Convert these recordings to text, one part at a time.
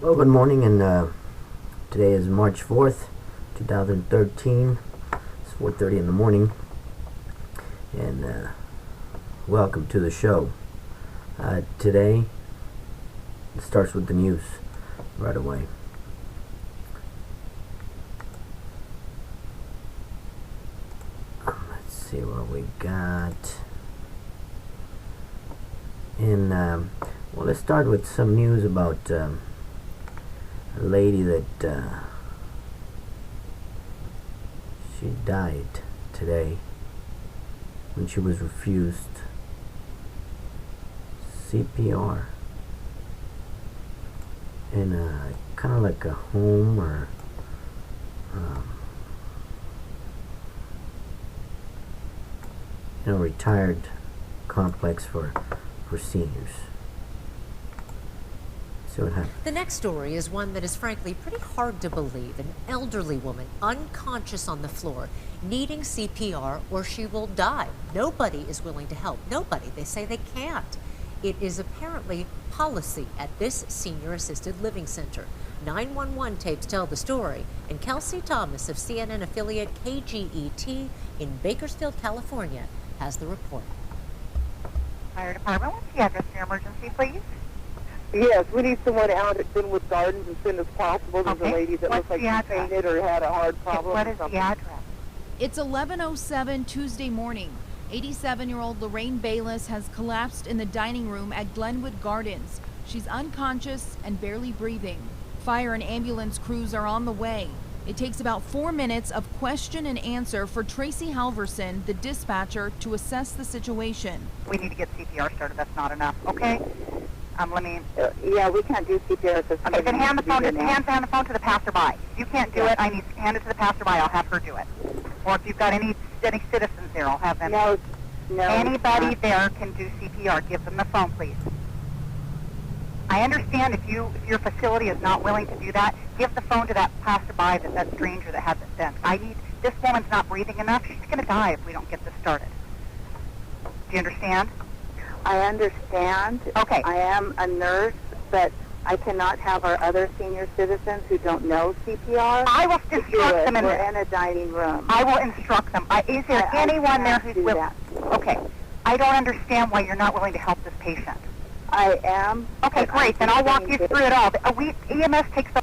Well, good morning, and today is March 4th, 2013. It's 4:30 in the morning, and welcome to the show. Today, it starts with the news right away. Let's see what we got. And, well, let's start with some news about a lady that she died today when she was refused CPR in a kind of like a home or retired complex for seniors. See what happened. The next story is one that is frankly pretty hard to believe. An elderly woman unconscious on the floor, needing CPR or she will die. Nobody is willing to help. Nobody. They say they can't. It is apparently policy at this senior assisted living center. 911 tapes tell the story, and Kelsey Thomas of CNN affiliate KGET in Bakersfield, California, has the report. Fire department, what's the address for your emergency, please? Yes, we need someone out at Glenwood Gardens as soon as possible. There's Okay. a lady that What's looks like the she address? fainted or had a hard problem. What or is the something. address? It's 11:07 Tuesday morning. 87-year-old Lorraine Bayless has collapsed in the dining room at Glenwood Gardens. She's unconscious and barely breathing. Fire and ambulance crews are on the way. It takes about 4 minutes of question and answer for Tracy Halverson, the dispatcher, to assess the situation. We need to get CPR started. That's not enough. Okay. Let me. Yeah, we can't do CPR. So Okay, then hand the phone to the passerby. If you can't do it, I need to hand it to the passerby. I'll have her do it. Or if you've got any citizens there, I'll have them. No. Anybody there can do CPR. Give them the phone, please. I understand if your facility is not willing to do that, give the phone to that passerby, that stranger that hasn't been. This woman's not breathing enough. She's going to die if we don't get this started. Do you understand? I understand. Okay. I am a nurse, but I cannot have our other senior citizens who don't know CPR. I will to do instruct it. them in We're this. in a dining room. I will instruct them. Is there I anyone there can't who's do willing? that. Okay. I don't understand why you're not willing to help this patient. I am. Okay, but great. Then I'll walk you through it all. EMS takes the...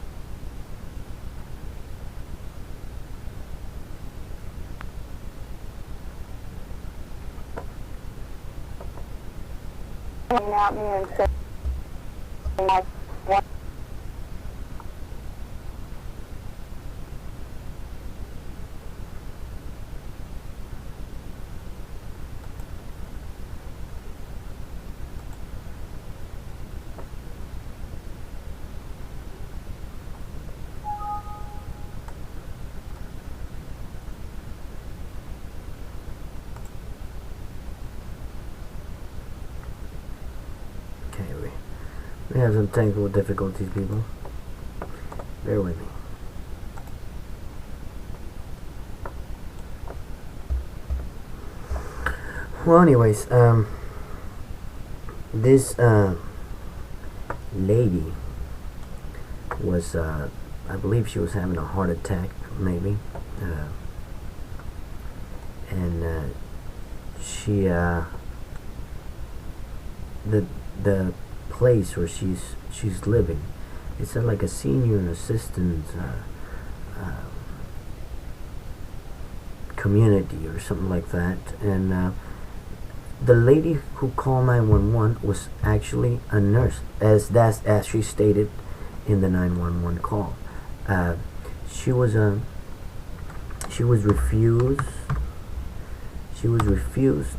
Out me and say, what? Okay, we have some technical difficulties, people. Bear with me. Well, anyways, this lady was, I believe she was having a heart attack, maybe, and she, the place where she's living, it's like a senior assistance community or something like that, and the lady who called 911 was actually a nurse, as she stated in the 911 call. She was refused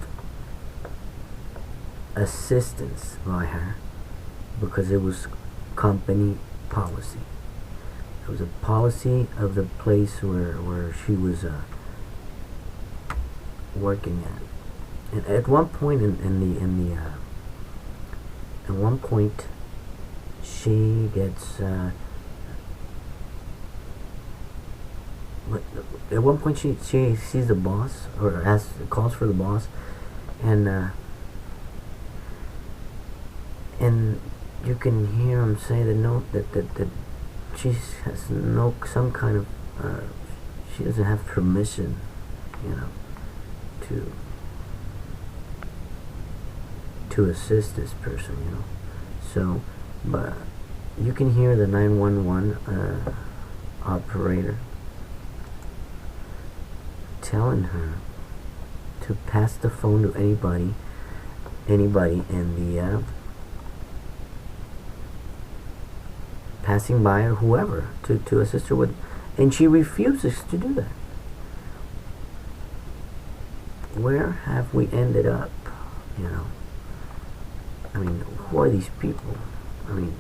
assistance by her because it was company policy. It was a policy of the place where she was working at. And at one point at one point she gets at one point she sees the boss, or calls for the boss, and you can hear him say that she has no some kind of she doesn't have permission, you know, to assist this person, you know. So, but you can hear the 911 operator telling her to pass the phone to anybody in the passing by or whoever to assist her with, and she refuses to do that. Where have we ended up? You know, I mean, who are these people? I mean,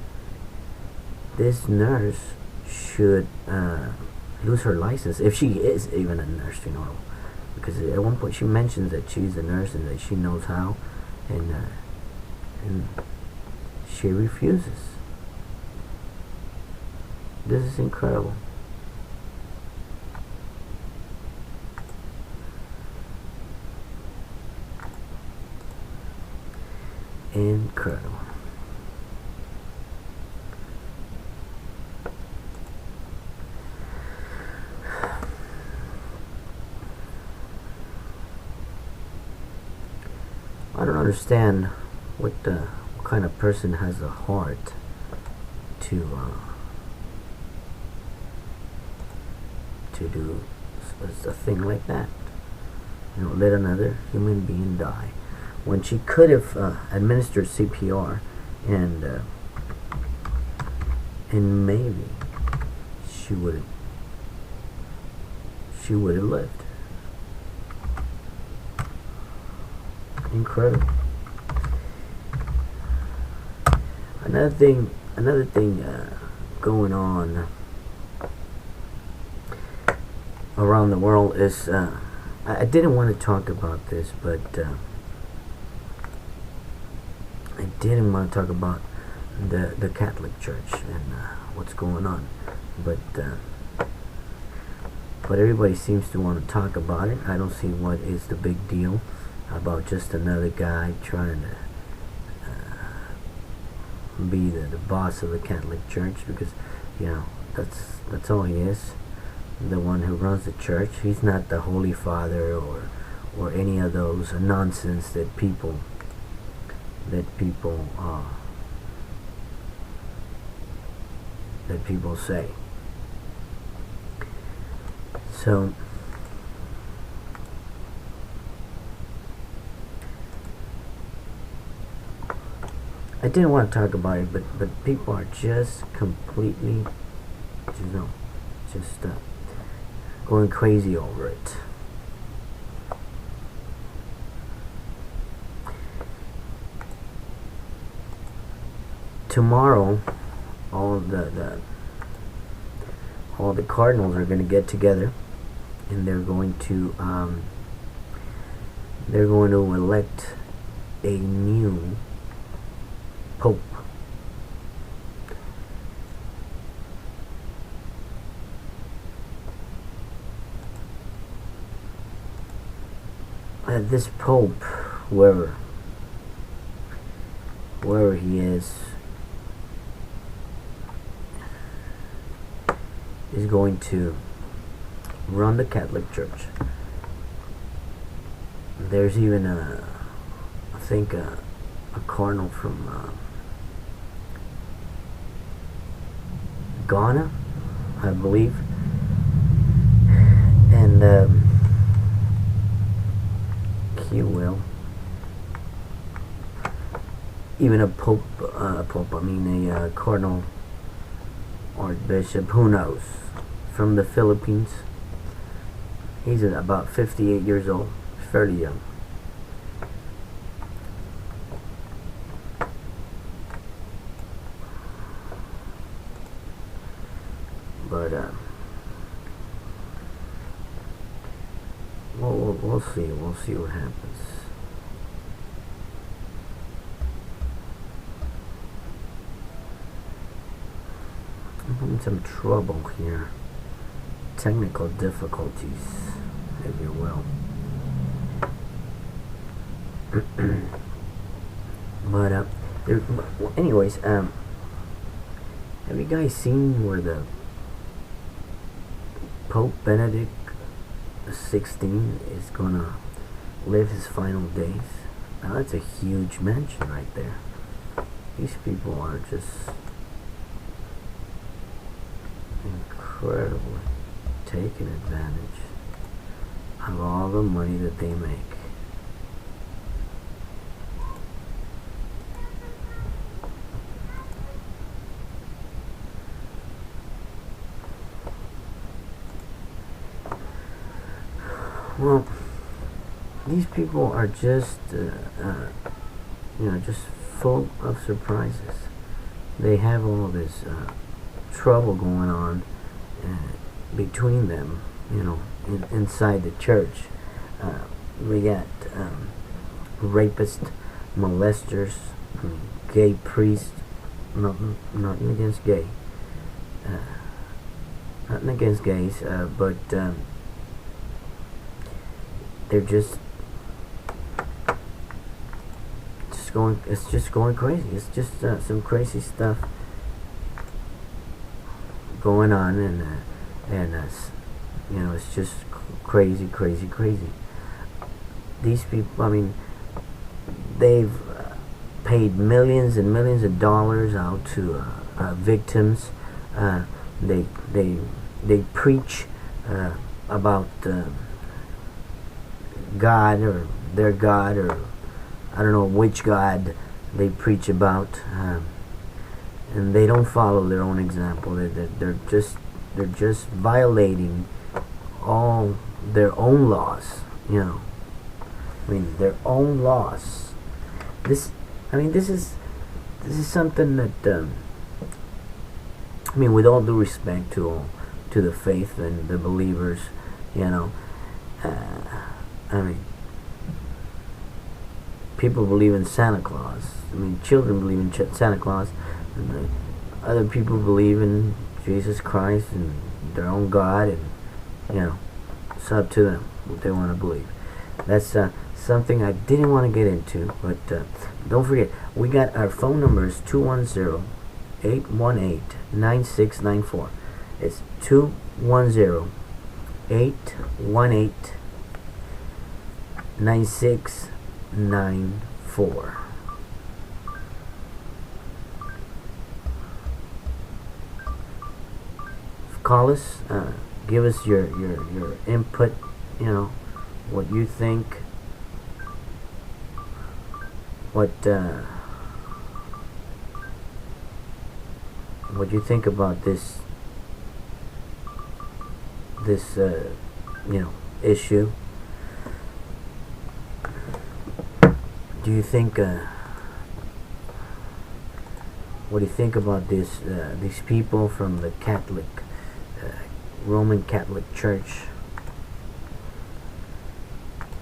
this nurse should lose her license if she is even a nurse, you know, because at one point she mentions that she's a nurse and that she knows how, and she refuses. This is incredible. Incredible. I don't understand what kind of person has a heart to do a thing like that. You know, let another human being die when she could have administered CPR and maybe she would have lived. Incredible. Another thing going on around the world is I didn't want to talk about this, but I didn't want to talk about the Catholic Church and what's going on, but everybody seems to want to talk about it. I don't see what is the big deal about just another guy trying to be the boss of the Catholic Church, because, you know, that's all he is, the one who runs the church. He's not the Holy Father or any of those nonsense that people say. So I didn't want to talk about it, but people are just completely, you know, just going crazy over it. Tomorrow, all the cardinals are going to get together, and they're going to elect a new pope. This pope, whoever he is going to run the Catholic Church. There's even I think a cardinal from Ghana, I believe, and he will. Even a cardinal or bishop, who knows, from the Philippines. He's about 58 years old, fairly young. But we'll see what happens. I'm having some trouble here. Technical difficulties, if you will. But Well, anyways, have you guys seen where the Pope Benedict XVI is gonna live his final days? Now that's a huge mention right there. These people are just incredibly taking advantage of all the money that they make. Well, these people are just, just full of surprises. They have all this trouble going on between them, inside the church. We got rapists, molesters, gay priests. Nothing against gay. Nothing against gays, but they're just going. It's just going crazy. It's just some crazy stuff going on, and it's just crazy. These people, I mean, they've paid millions and millions of dollars out to victims. They preach about God, or their God, or I don't know which God they preach about, and they don't follow their own example. They're just violating all their own laws. I mean, their own laws. This is something that with all due respect to the faith and the believers, people believe in Santa Claus. Children believe in Santa Claus, and other people believe in Jesus Christ and their own God, and it's up to them what they want to believe. That's something I didn't want to get into, but don't forget, we got our phone number is 210-818-9694. It's 210-818-9694. Call us, give us your input, what you think, what you think about this issue. Do you think what do you think about these people from the Roman Catholic Church?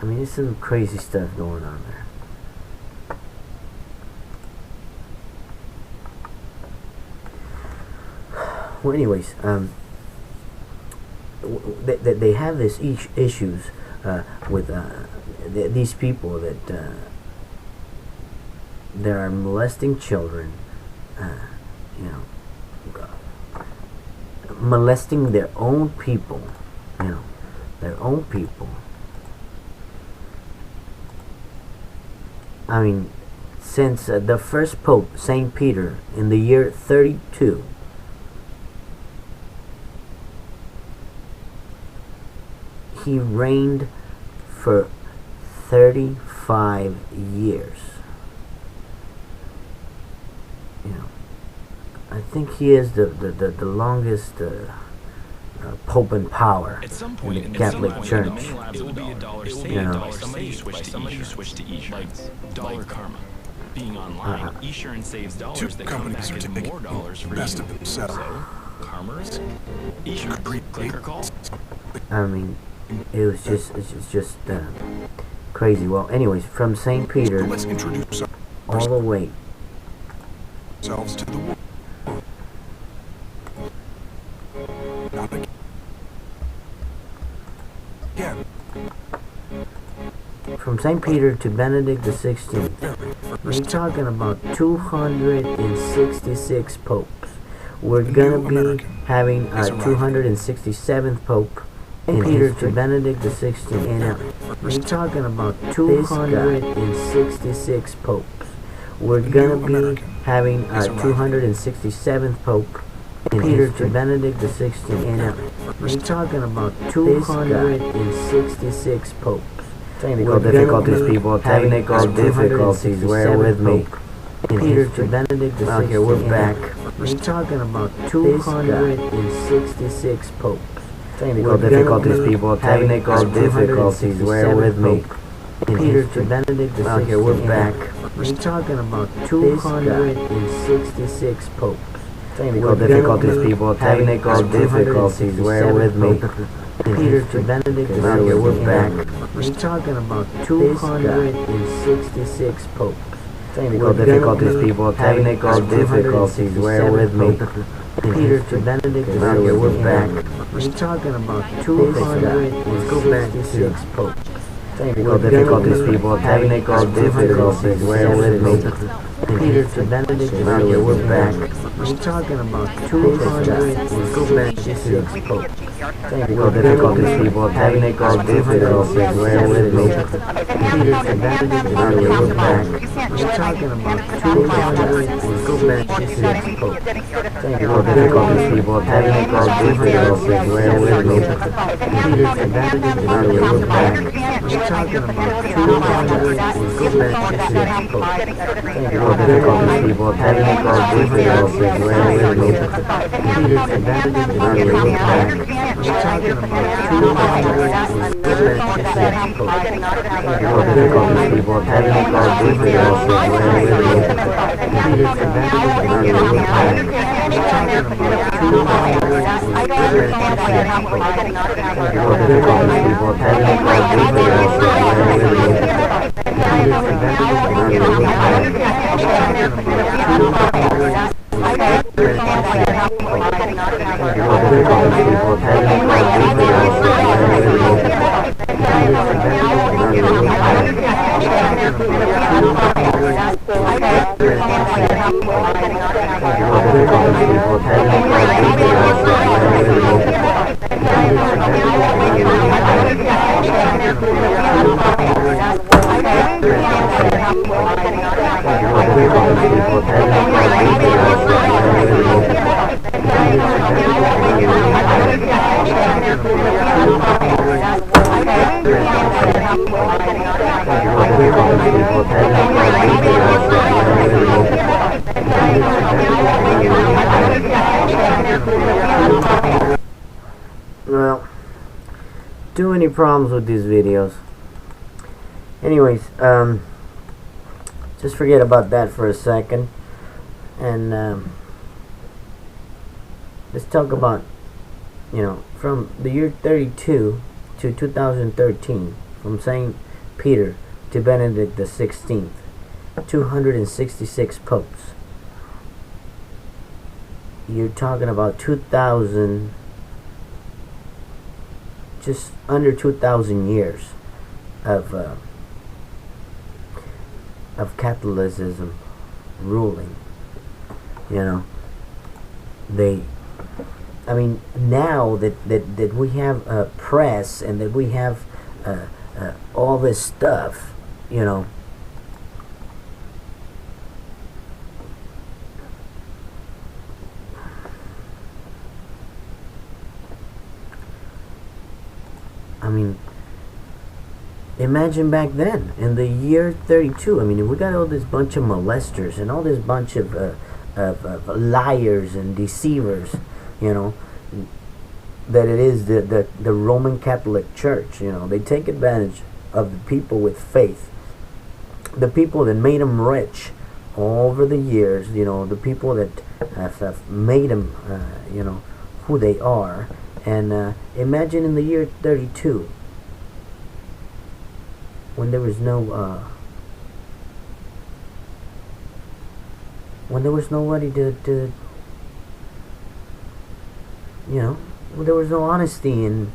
There's some crazy stuff going on there. Well, anyways, they have this issues with these people that they are molesting children, molesting their own people, their own people. Since the first Pope, St. Peter, in the year 32, he reigned for 35 years. I think he is the longest Pope in power in the Catholic Church. It will be $1 saved by somebody who switched to e-shirts. Dollar Karma. Being online, eSurance saves dollars that come back as more dollars for you. So, Karma's eSurance. Click or call. It's just crazy. Well, anyways, from St. Peter Let's introduce all the way ourselves to the world. Not again. from St. Peter to Benedict XVI. We're talking about 266 popes. We're gonna be having our 267th pope, Peter to Benedict the 16th. And we're talking about 266 popes. We're gonna be having our 267th pope, Peter to Benedict the 16th. And we're talking about 266 popes. Technical difficulties, people. Technical difficulties. Bear with me. Peter to Benedict the 16th. Okay, we're back. We're talking about 266 popes. Technical difficulties, people. Technical difficulties. Bear with me. Peter to Benedict the 16th. Okay, we're back. We're talking about 266 popes. Technical difficulties, people. Technical difficulties. Bear with me. Peter to Benedict the 16th. Okay, we're back. We're talking about 266 popes. Technical difficulties, people. Technical difficulties. Bear with me. Peter to Benedict the 16th. Okay, we're back. We're talking about 266 popes. Technical difficulties, people. Technical difficulties. Bear with me. Peter to Benedict the 16th. Okay, we're back. We're talking about 266 popes. Technical difficulties, people. Technical difficulties. Bear with me. Peter to Benedict the 16th. Okay, we're back. We're talking about 266 popes. Technical difficulties, people. Technical difficulties. Bear with me. Peter to Benedict the 16th. Okay, we're back. We're talking about 266 popes. Technical difficulties, people. Technical difficulties. Bear with me. Peter to Benedict the 16th. Okay, we're back. We're talking about 266 popes. Technical difficulties, people. Technical difficulties. Bear with me. Peter to Benedict the 16th. Okay, we're back. We're talking about 266 popes. Technical difficulties, people. Technical difficulties. Bear with me. Peter to Benedict the 16th. Okay, we're back. We're talking about Well, too many problems with these videos. Anyways, just forget about that for a second, and let's talk about, from the year 32 to 2013, from St. Peter to Benedict the 16th, 266 popes. You're talking about 2,000, just under 2,000 years of Catholicism ruling. Now that we have a press and that we have all this stuff, imagine back then, in the year 32. We got all this bunch of molesters and all this bunch of liars and deceivers, that it is the Roman Catholic Church. They take advantage of the people with faith, the people that made them rich over the years, the people that have made them, who they are. And imagine in the year 32, when there was no when there was nobody to there was no honesty, and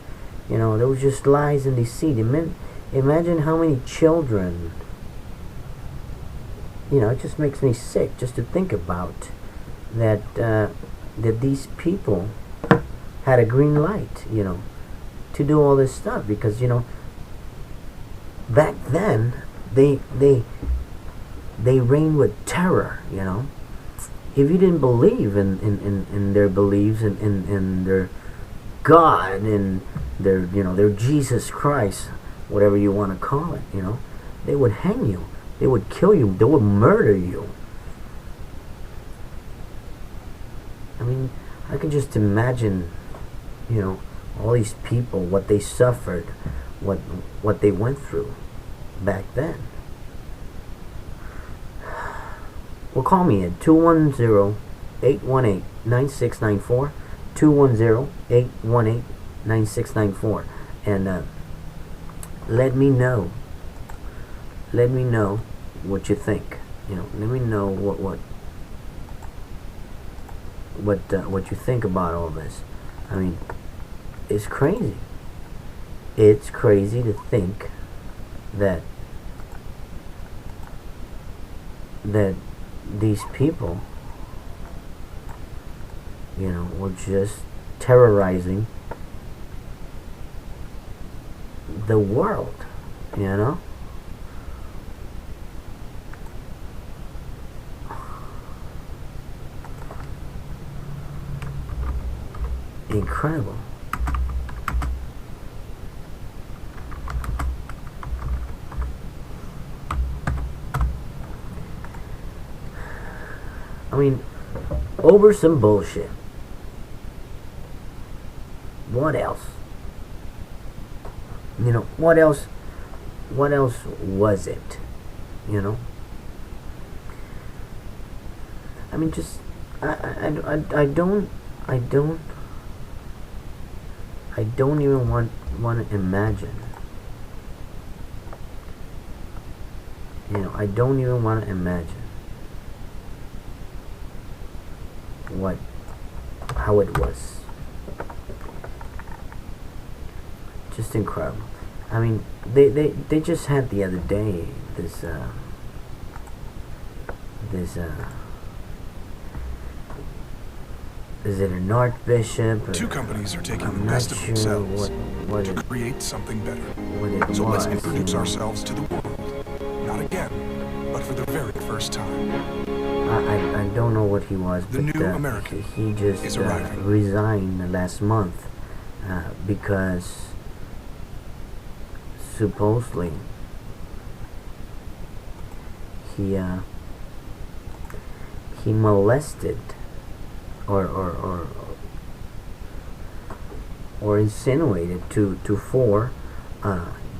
there was just lies and deceit. Imagine how many children it just makes me sick just to think about that these people had a green light, to do all this stuff, because back then they reigned with terror. If you didn't believe in their beliefs and in their God and their Jesus Christ, whatever you want to call it, they would hang you, they would kill you, they would murder you. I mean, I can just imagine, all these people, what they suffered, what they went through back then. Well, call me at 210-818-9694, 210-818-9694, and let me know what you think. Let me know what you think about all this. I mean, it's crazy. It's crazy to think that these people, were just terrorizing the world, Incredible. I mean, over some bullshit. What else? What else was it? I mean, just I don't even want to imagine. I don't even want to imagine how it was. Just incredible. I mean, they just had the other day this is it an archbishop? Two companies are taking I'm the best not of sure themselves what to it, create something better. what it So let's was. introduce ourselves to the world. Not again, but for the very first time. I don't know what he was, The but new American he just is arriving. resigned last month because supposedly he molested or insinuated to four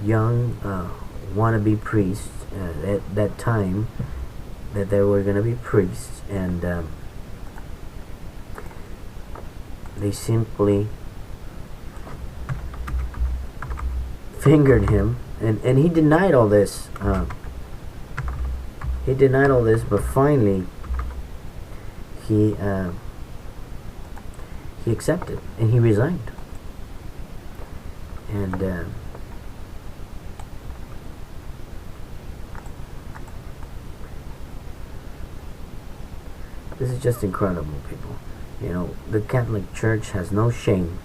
young wannabe priests at that time, that they were going to be priests, and they simply fingered him, and he denied all this. But finally he accepted and he resigned. And this is just incredible, people. The Catholic Church has no shame.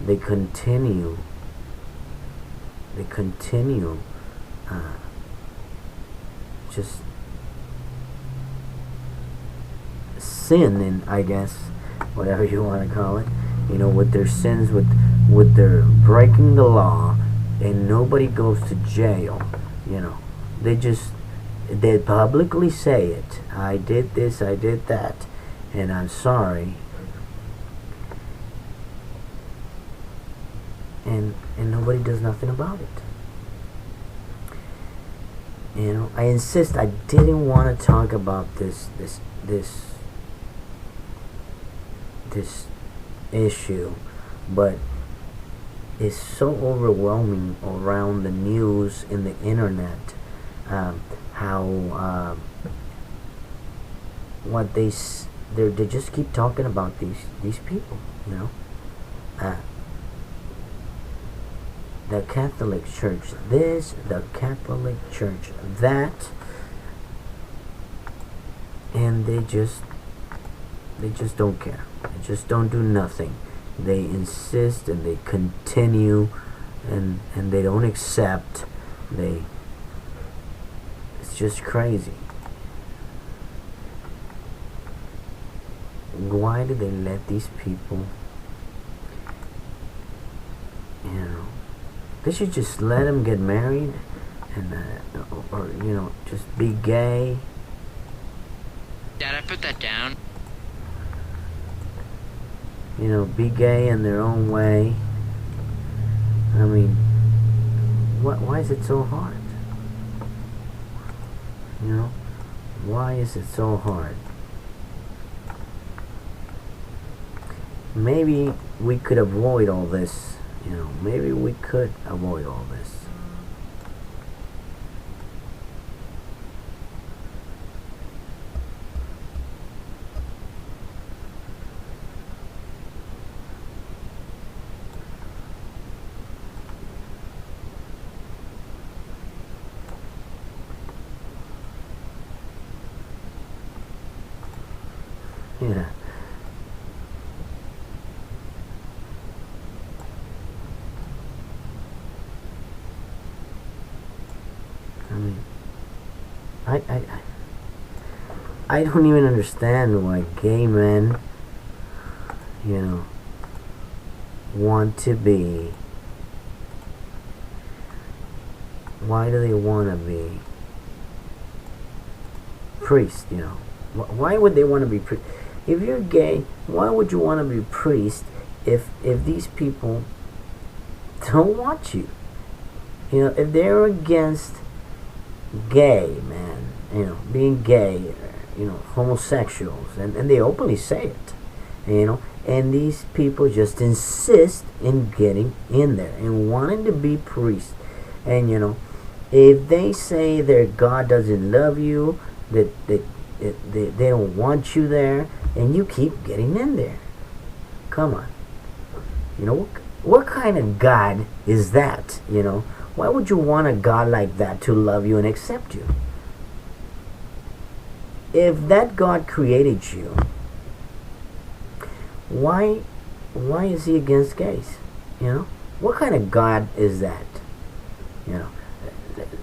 They continue just sinning, I guess, whatever you want to call it, with their sins, with their breaking the law, and nobody goes to jail. They publicly say it. I did this, I did that, and I'm sorry. And nobody does nothing about it. I insist. I didn't want to talk about this issue, but it's so overwhelming around the news and the internet. How what they just keep talking about these people. The Catholic Church this, the Catholic Church that, and they just don't care. They just don't do nothing. They insist and they continue, and they don't accept. It's just crazy. Why do they let these people, they should just let them get married and or just be gay. Dad, I put that down. Be gay in their own way. I mean, why is it so hard? Why is it so hard? Maybe we could avoid all this. Maybe we could avoid all this. Yeah. I mean, I don't even understand why gay men, want to be. Why do they want to be priests? Why would they want to be priest? If you're gay, why would you want to be priest if these people don't want you? If they're against gay, man, being gay, homosexuals, and they openly say it, and these people just insist in getting in there and wanting to be priests. And if they say their God doesn't love you, that they don't want you there, and you keep getting in there, come on. What kind of God is that? Why would you want a God like that to love you and accept you? If that God created you, why is he against gays? What kind of God is that?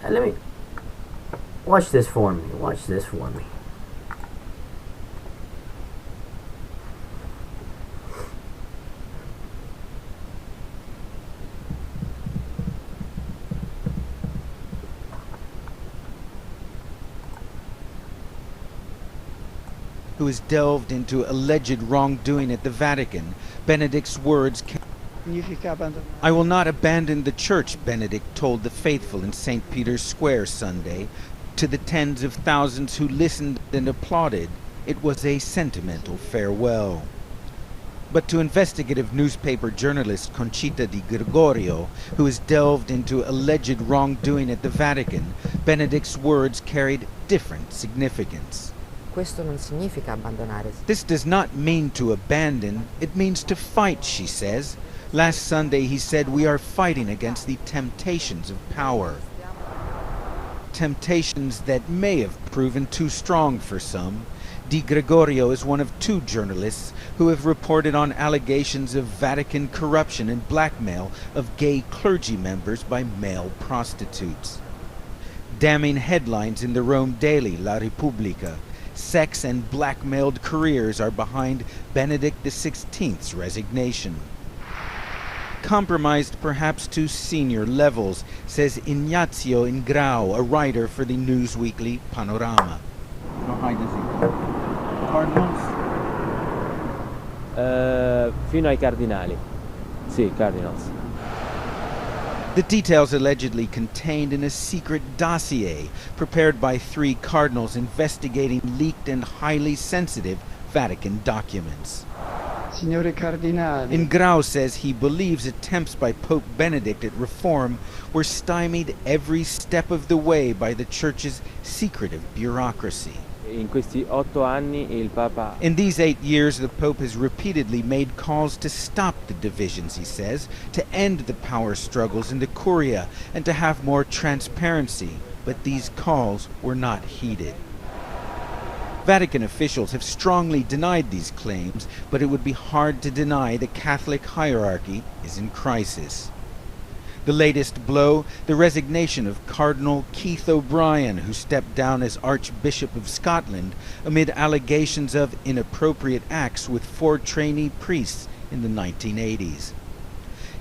Let me watch this for me. Watch this for me. Who has delved into alleged wrongdoing at the Vatican, Benedict's words, "I will not abandon the church," Benedict told the faithful in St. Peter's Square Sunday. To the tens of thousands who listened and applauded, it was a sentimental farewell. But to investigative newspaper journalist Conchita Di Gregorio, who has delved into alleged wrongdoing at the Vatican, Benedict's words carried different significance. This does not mean to abandon, it means to fight, she says. Last Sunday he said, we are fighting against the temptations of power. Temptations that may have proven too strong for some. Di Gregorio is one of two journalists who have reported on allegations of Vatican corruption and blackmail of gay clergy members by male prostitutes. Damning headlines in the Rome daily La Repubblica. Sex and blackmailed careers are behind Benedict XVI's resignation. Compromised perhaps to senior levels, says Ignazio Ingrao, a writer for the news weekly Panorama. How high does he go? Cardinals? Fino ai cardinali. Sì, cardinals. The details allegedly contained in a secret dossier prepared by 3 cardinals investigating leaked and highly sensitive Vatican documents. Signore Cardinali. Ingrao says he believes attempts by Pope Benedict at reform were stymied every step of the way by the Church's secretive bureaucracy. In questi 8 anni il Papa... In these 8 years, the Pope has repeatedly made calls to stop the divisions, he says, to end the power struggles in the Curia, and to have more transparency. But these calls were not heeded. Vatican officials have strongly denied these claims, but it would be hard to deny the Catholic hierarchy is in crisis. The latest blow, the resignation of Cardinal Keith O'Brien, who stepped down as Archbishop of Scotland amid allegations of inappropriate acts with 4 trainee priests in the 1980s.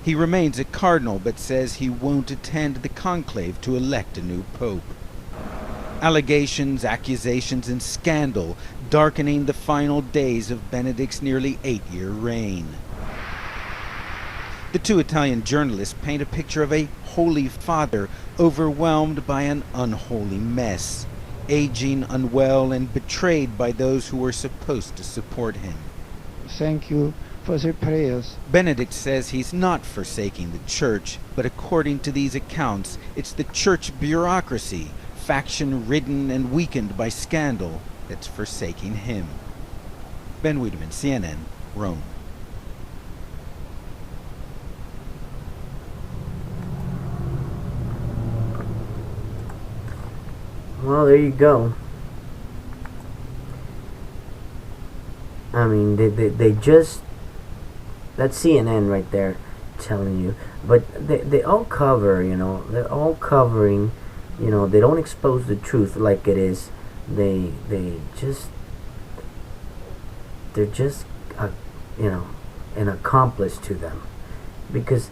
He remains a cardinal, but says he won't attend the conclave to elect a new pope. Allegations, accusations, and scandal darkening the final days of Benedict's nearly 8-year reign. The 2 Italian journalists paint a picture of a Holy Father overwhelmed by an unholy mess, aging, unwell, and betrayed by those who were supposed to support him. Thank you for the prayers. Benedict says he's not forsaking the church, but according to these accounts, it's the church bureaucracy, faction-ridden and weakened by scandal, that's forsaking him. Ben Wiedemann, CNN, Rome. Well, there you go. I mean, they just... That's CNN right there telling you. But they all cover, you know. They're all covering, you know. They don't expose the truth like it is. They're just, you know, an accomplice to them. Because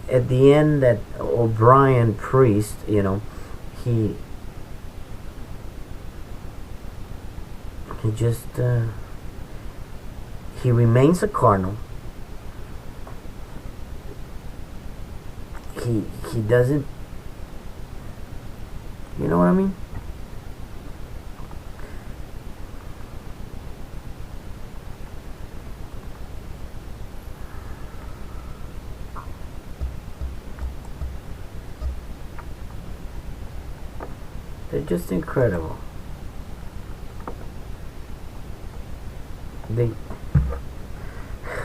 at the end, that O'Brien priest, you know, he just, he remains a cardinal. He doesn't, you know what I mean? They're just incredible.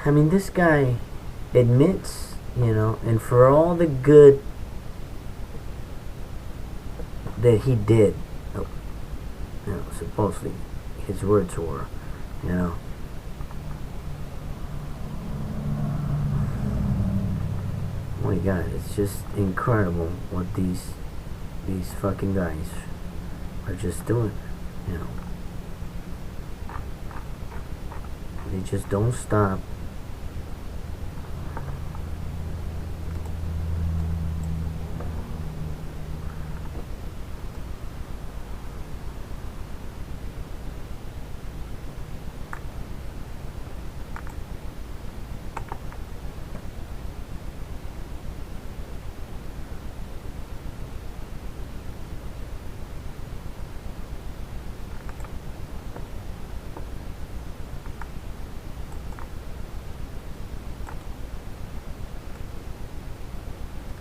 I mean, this guy admits, you know, and for all the good that he did, you know, supposedly his words were, you know, oh my God, it's just incredible what these fucking guys are just doing, you know. They just don't stop.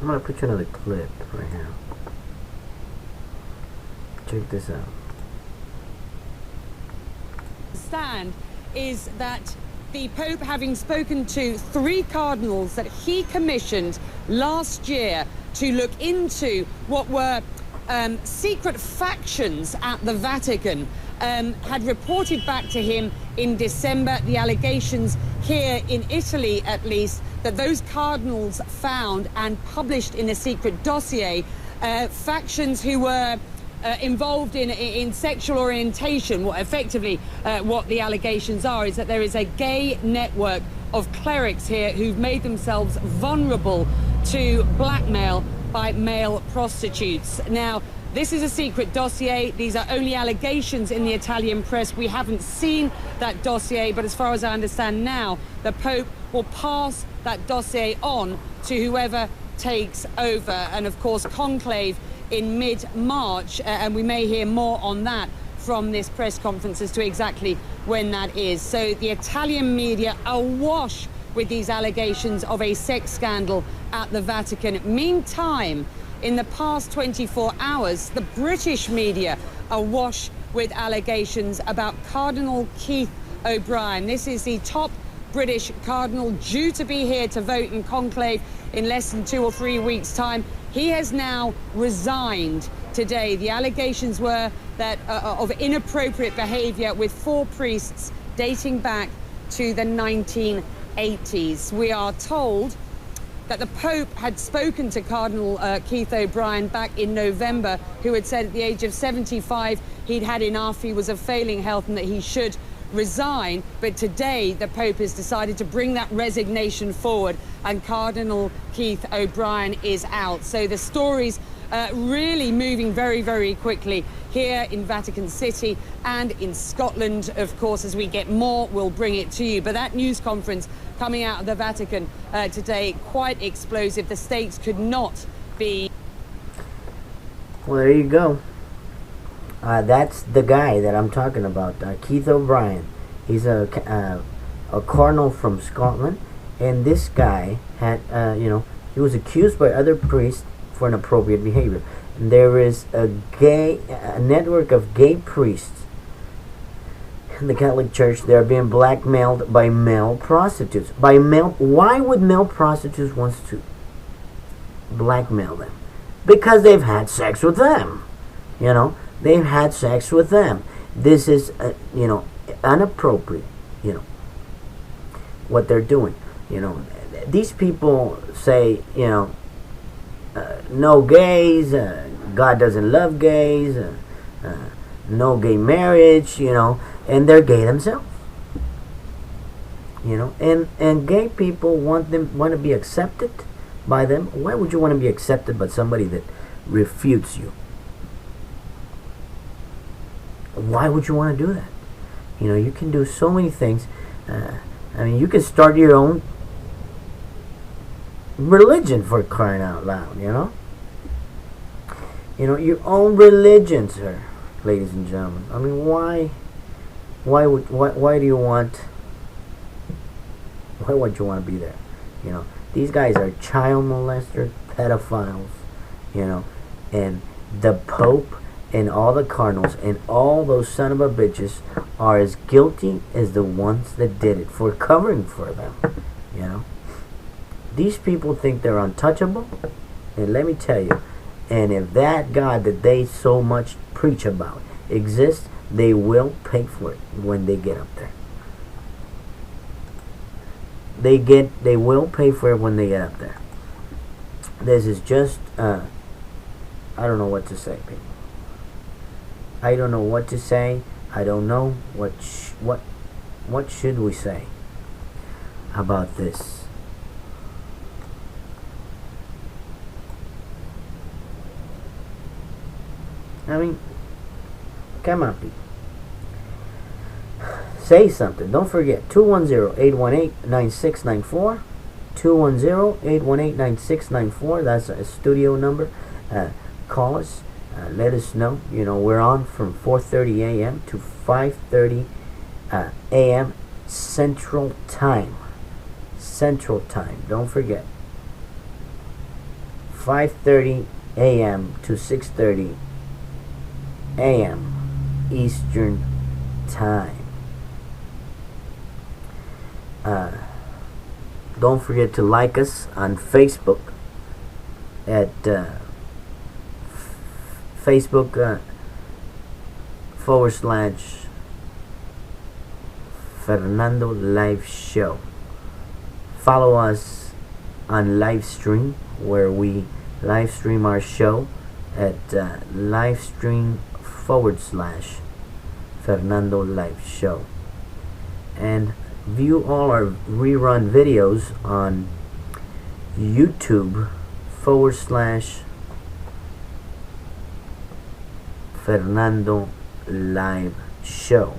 I'm gonna put you another clip right here. Check this out. Stand is that the Pope, having spoken to 3 cardinals that he commissioned last year to look into what were secret factions at the Vatican, had reported back to him in December the allegations here in Italy, at least, that those cardinals found and published in a secret dossier factions who were involved in sexual orientation. What effectively what the allegations are is that there is a gay network of clerics here who've made themselves vulnerable to blackmail by male prostitutes. Now, this is a secret dossier. These are only allegations in the Italian press. We haven't seen that dossier, but as far as I understand now, the Pope will pass that dossier on to whoever takes over. And of course, conclave in mid-March, and we may hear more on that from this press conference as to exactly when that is. So the Italian media are awash with these allegations of a sex scandal at the Vatican. Meantime, in the past 24 hours, the British media are awash with allegations about Cardinal Keith O'Brien. This is the top British cardinal due to be here to vote in conclave in less than 2 or 3 weeks' time. He has now resigned, today. The allegations were that of inappropriate behavior with 4 priests dating back to the 1980s. We are told that the Pope had spoken to Cardinal Keith O'Brien back in November, who had said at the age of 75 he'd had enough, he was of failing health, and that he should resign. But today the Pope has decided to bring that resignation forward, and Cardinal Keith O'Brien is out. So the story's really moving very, very quickly here in Vatican City and in Scotland. Of course, as we get more, we'll bring it to you. But that news conference coming out of the Vatican today, quite explosive. The stakes could not be... Well, there you go. That's the guy that I'm talking about, Keith O'Brien. He's a cardinal from Scotland, and this guy had, he was accused by other priests for inappropriate behavior. And there is a network of gay priests in the Catholic Church. They're being blackmailed by male prostitutes. Why would male prostitutes want to blackmail them? Because they've had sex with them. They've had sex with them. This is, inappropriate, what they're doing. These people say, no gays, God doesn't love gays, no gay marriage, and they're gay themselves. And gay people want to be accepted by them. Why would you want to be accepted by somebody that refutes you? Why would you want to do that? You can do so many things. You can start your own religion, for crying out loud, your own religion, sir, ladies and gentlemen. Why do you want to be there? These guys are child molesters, pedophiles, and the Pope and all the cardinals and all those son of a bitches are as guilty as the ones that did it for covering for them. These people think they're untouchable, and let me tell you, and if that God that they so much preach about exists, they will pay for it when they get up there. They will pay for it when they get up there. This is just I don't know what to say, people. I don't know what to say. I don't know what should we say about this. Come on, people. Say something. Don't forget, 210-818-9694. 210-818-9694. That's a studio number. Call us. Let us know. We're on from 4:30 a.m. to 5:30 a.m. Central Time. Central Time. Don't forget. 5:30 a.m. to 6:30 a.m. Eastern Time. Don't forget to like us on Facebook at Facebook / Fernando Live Show. Follow us on live stream, where we live stream our show at livestream / Fernando Live Show. And view all our rerun videos on YouTube / Fernando Live Show.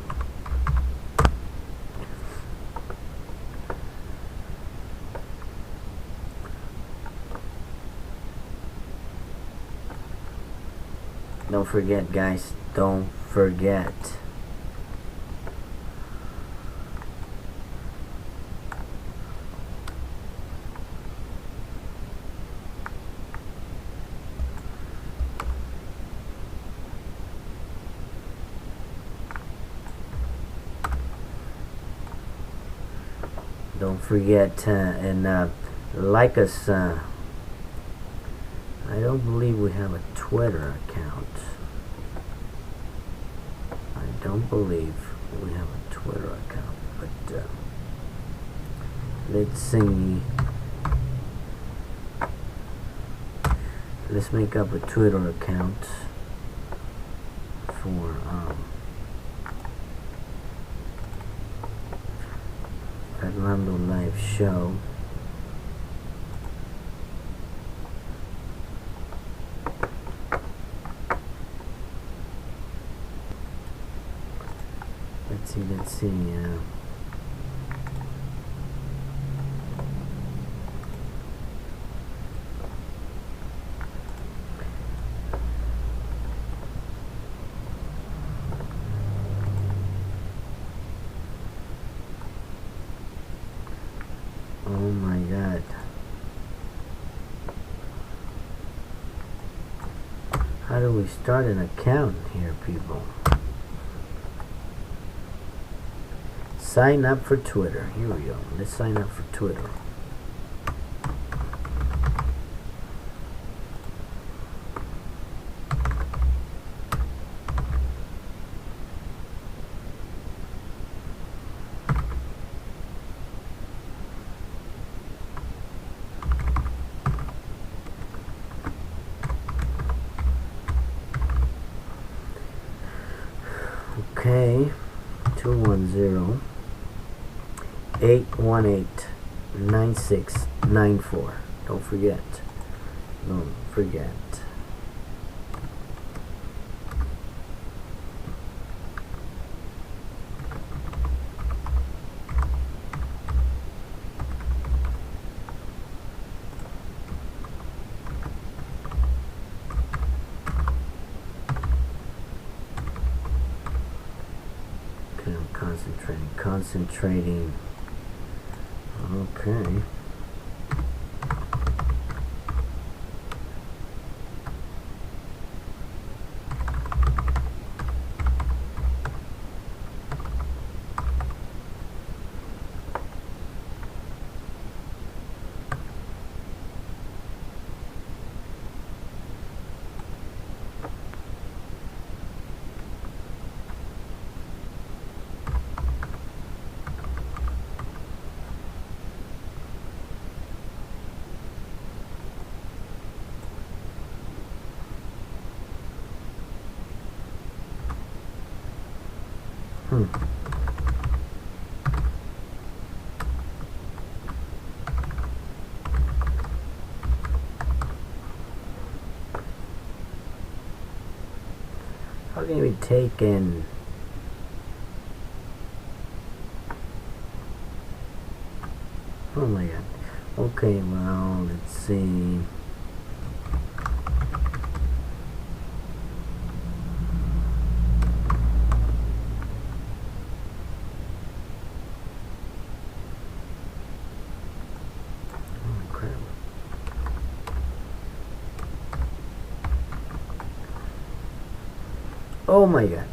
Don't forget, guys, don't forget. Don't forget and like us. I don't believe we have a Twitter account. I don't believe we have a Twitter account, but let's see. Let's make up a Twitter account for Fernando Live Show. Let's see. Oh my God. How do we start an account here, people? Sign up for Twitter. Here we go. Let's sign up for Twitter. Okay. 210-818-9694. Don't forget. Don't forget. Okay, I'm concentrating. Okay. How can we take in? Oh my God. Okay, well, let's see. Oh my God,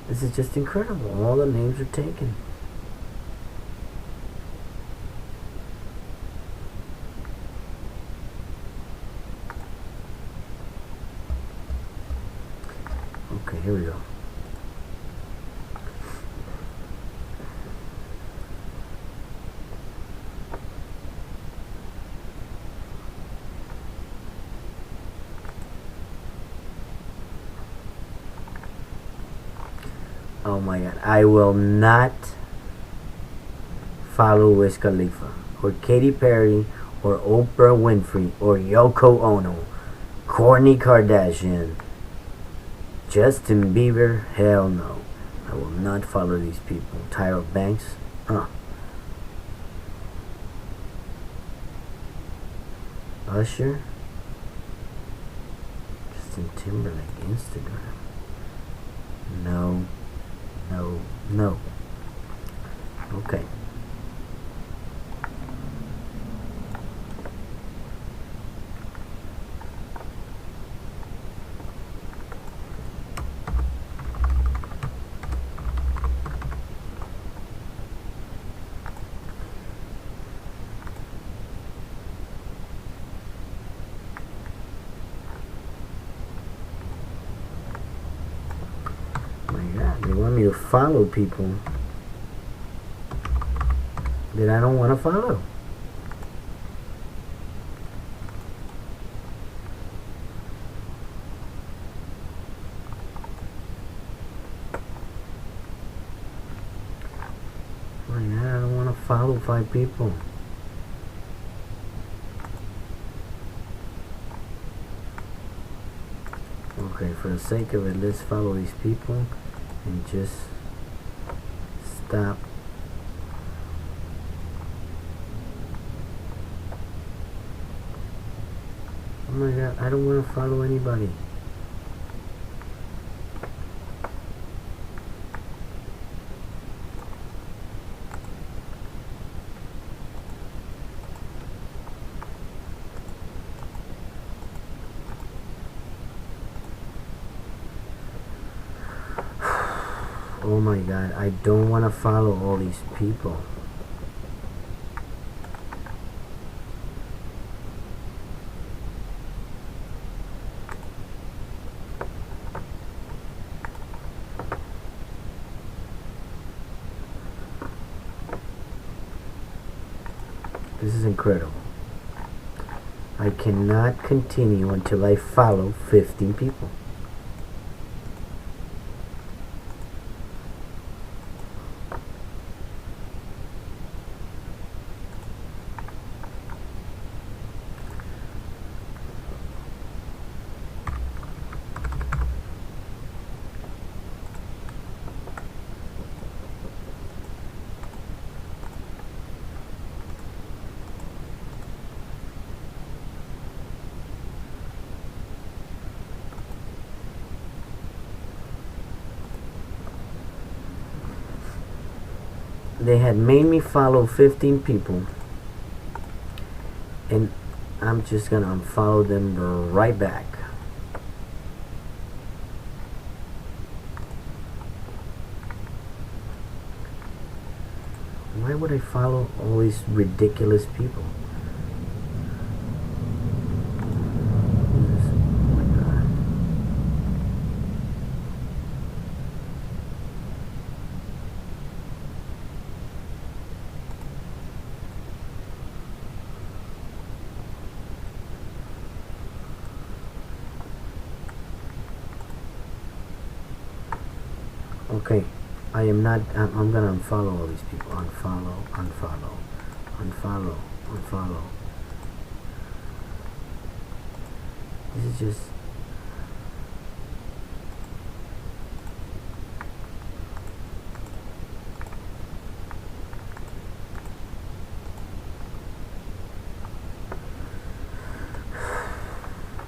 this is just incredible. All the names are taken. Okay, here we go. Oh my God, I will not follow Wiz Khalifa or Katy Perry or Oprah Winfrey or Yoko Ono, Kourtney Kardashian, Justin Bieber. Hell no, I will not follow these people. Tyra Banks, Usher, Justin Timberlake, Instagram. No. No, no. Okay. me to follow people that I don't want to follow. I don't want to follow 5 people. Okay, for the sake of it, let's follow these people and just stop. Oh my god, I don't want to follow anybody. Oh my god, I don't want to follow all these people. This is incredible. I cannot continue until I follow 15 people. They had made me follow 15 people, and I'm just gonna unfollow them right back. Why would I follow all these ridiculous people? Okay, I am not, I'm gonna unfollow all these people. Unfollow, unfollow, unfollow, unfollow. This is just...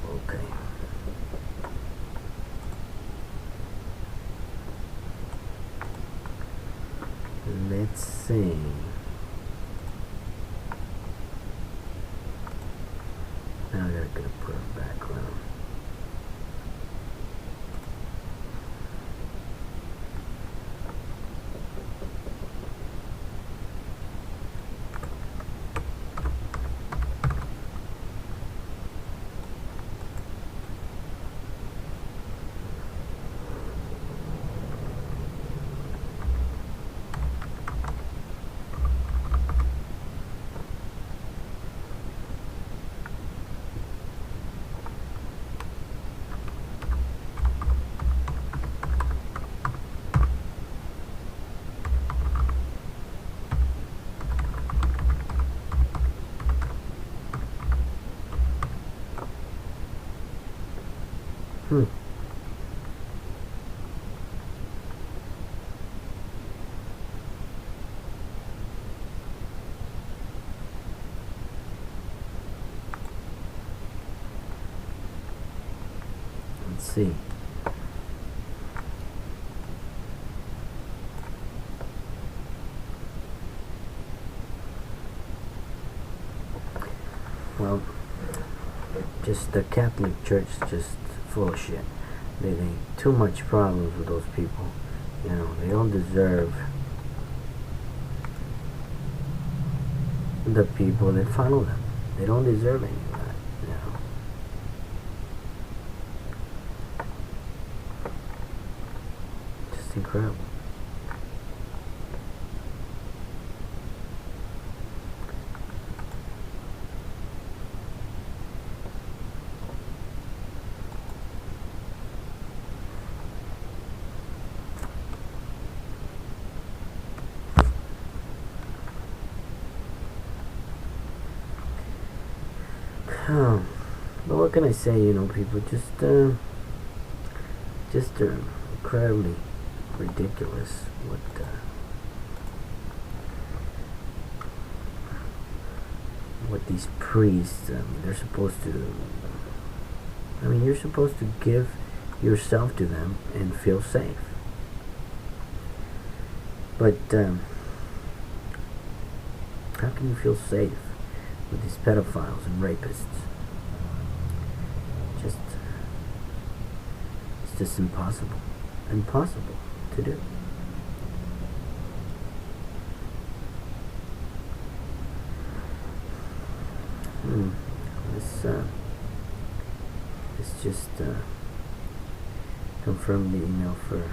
okay. Let's see. Now I gotta put a background. Let's see. Well, just the Catholic Church is just full of shit. They too much problems with those people. You know, they don't deserve the people that follow them. They don't deserve any of that, you know. Just incredible. But what can I say? People just incredibly ridiculous. What these priests, they're supposed to. You're supposed to give yourself to them and feel safe. But how can you feel safe with these pedophiles and rapists? It's just impossible to do. Let's just confirm the email for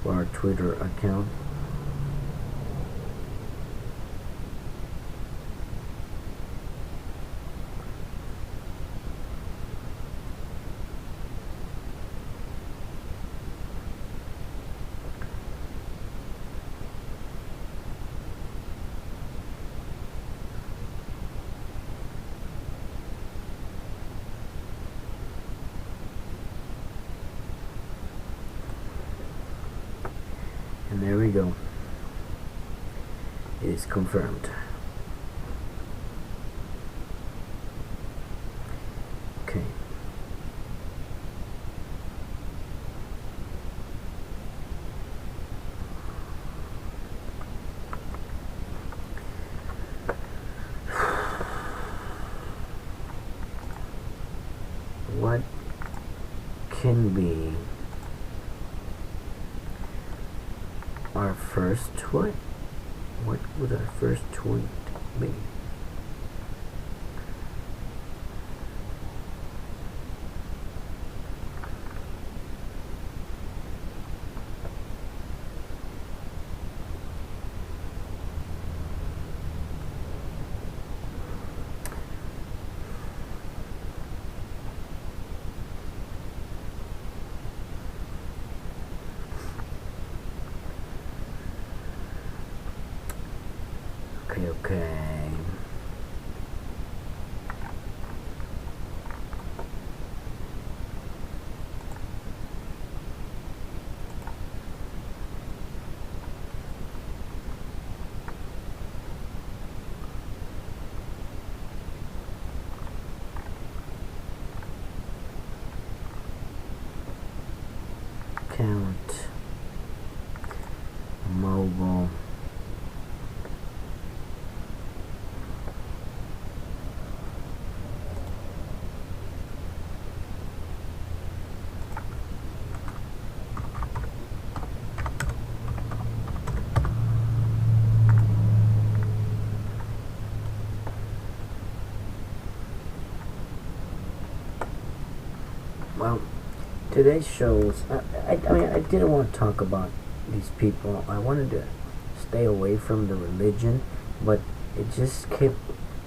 our Twitter account. And there we go. It is confirmed. Okay. What can be our first tweet? What would our first tweet be? Okay. Count mobile. Well, today's shows, I didn't want to talk about these people. I wanted to stay away from the religion, but it just kept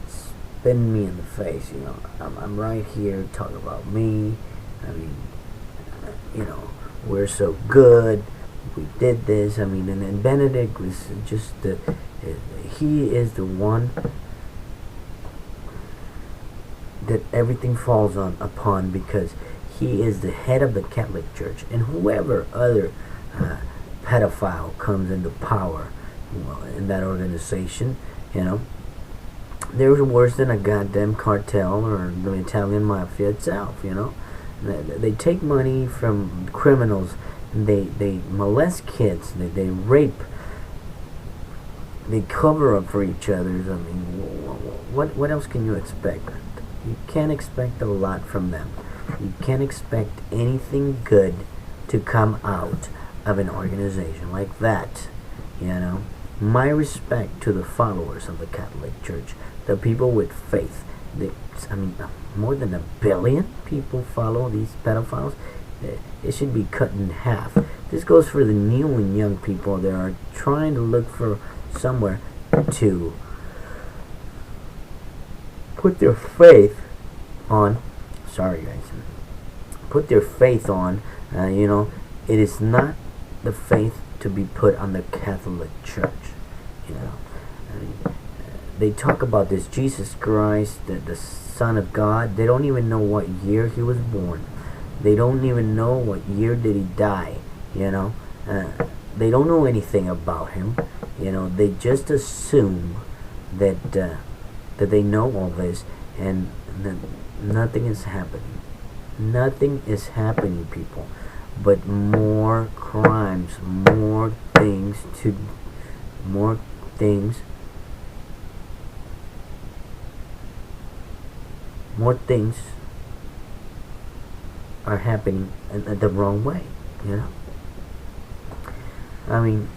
spinning me in the face. I'm right here talking about me. We're so good. We did this. And then Benedict was just he is the one that everything falls upon, because he is the head of the Catholic Church, and whoever other pedophile comes into power, in that organization, they're worse than a goddamn cartel or the Italian mafia itself. They take money from criminals, and they molest kids, they rape, they cover up for each other. What else can you expect? You can't expect a lot from them. You can't expect anything good to come out of an organization like that. My respect to the followers of the Catholic Church, the people with faith. More than 1 billion people follow these pedophiles. It should be cut in half. This goes for the new and young people that are trying to look for somewhere to put their faith on. Sorry, guys. Put their faith on. It is not the faith to be put on the Catholic Church. they talk about this Jesus Christ, the Son of God. They don't even know what year he was born. They don't even know what year did he die. You know, they don't know anything about him. You know, they just assume that that they know all this, and that nothing is happening. Nothing is happening, people, but more crimes, more things, more things are happening in the wrong way, you know. I mean,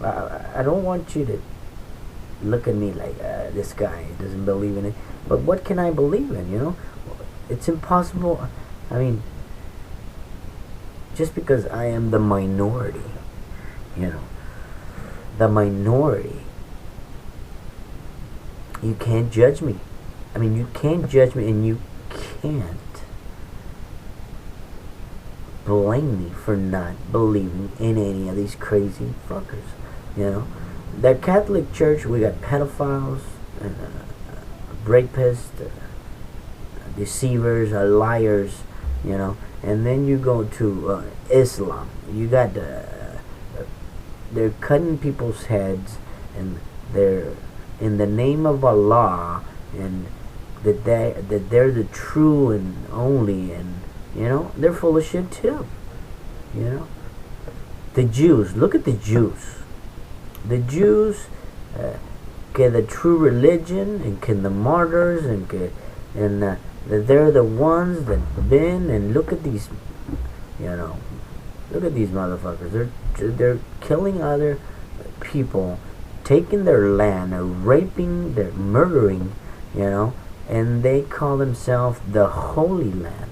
I don't want you to look at me like this guy doesn't believe in it. But what can I believe in, you know? It's impossible. I mean, just because I am the minority, you know, the minority, you can't judge me. I mean, you can't judge me, and you can't blame me for not believing in any of these crazy fuckers, you know. The Catholic Church, we got pedophiles, rapists, deceivers, liars, you know. And then you go to Islam. You got they're cutting people's heads, and they're in the name of Allah, and that they're the true and only, and you know, they're full of shit too. You know, the Jews. Look at the Jews. The Jews, can the true religion, and can the martyrs, and that they're the ones that been, and look at these, you know, look at these motherfuckers. They're killing other people, taking their land, they're raping, they're murdering, you know, and they call themselves the Holy Land.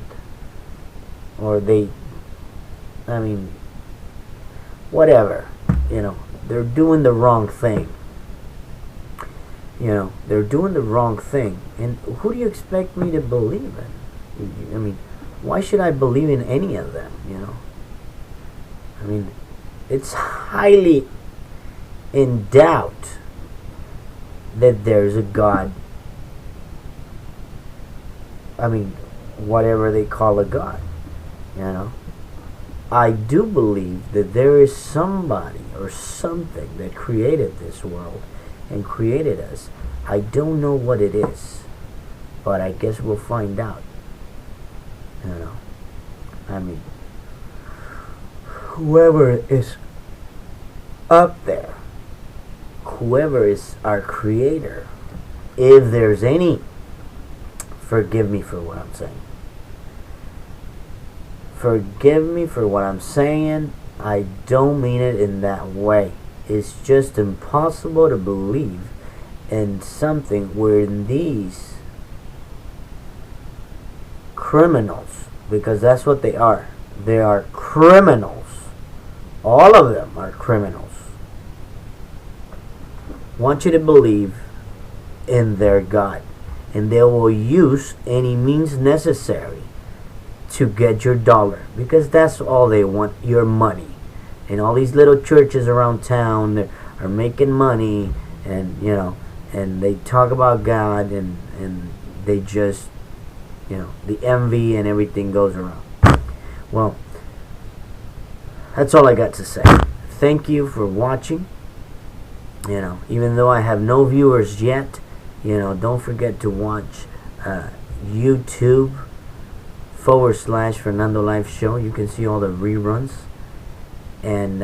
Or I mean, whatever, you know, they're doing the wrong thing. You know, they're doing the wrong thing. And who do you expect me to believe in? I mean, why should I believe in any of them, you know? I mean, it's highly in doubt that there's a God. I mean, whatever they call a God, you know. I do believe that there is somebody or something that created this world and created us. I don't know what it is, but I guess we'll find out. You know, I mean, whoever is up there, whoever is our creator, if there's any, forgive me for what I'm saying. Forgive me for what I'm saying. I don't mean it in that way. It's just impossible to believe in something where these criminals, because that's what they are. They are criminals. All of them are criminals. Want you to believe in their God, and they will use any means necessary to get your dollar, because that's all they want, your money. And all these little churches around town are making money, and you know, and they talk about God, and they just, you know, the envy and everything goes around. Well, that's all I got to say. Thank you for watching. You know, even though I have no viewers yet, you know, don't forget to watch YouTube / Fernando Live Show. You can see all the reruns. And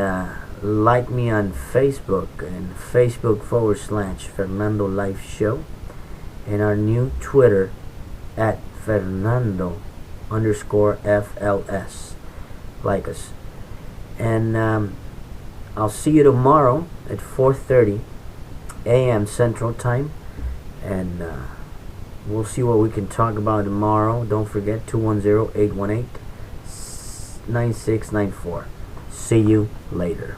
like me on Facebook, and Facebook / Fernando Live Show. And our new Twitter at Fernando _FLS. Like us. And I'll see you tomorrow at 4:30 a.m. Central Time. And we'll see what we can talk about tomorrow. Don't forget 210-818-9694. See you later.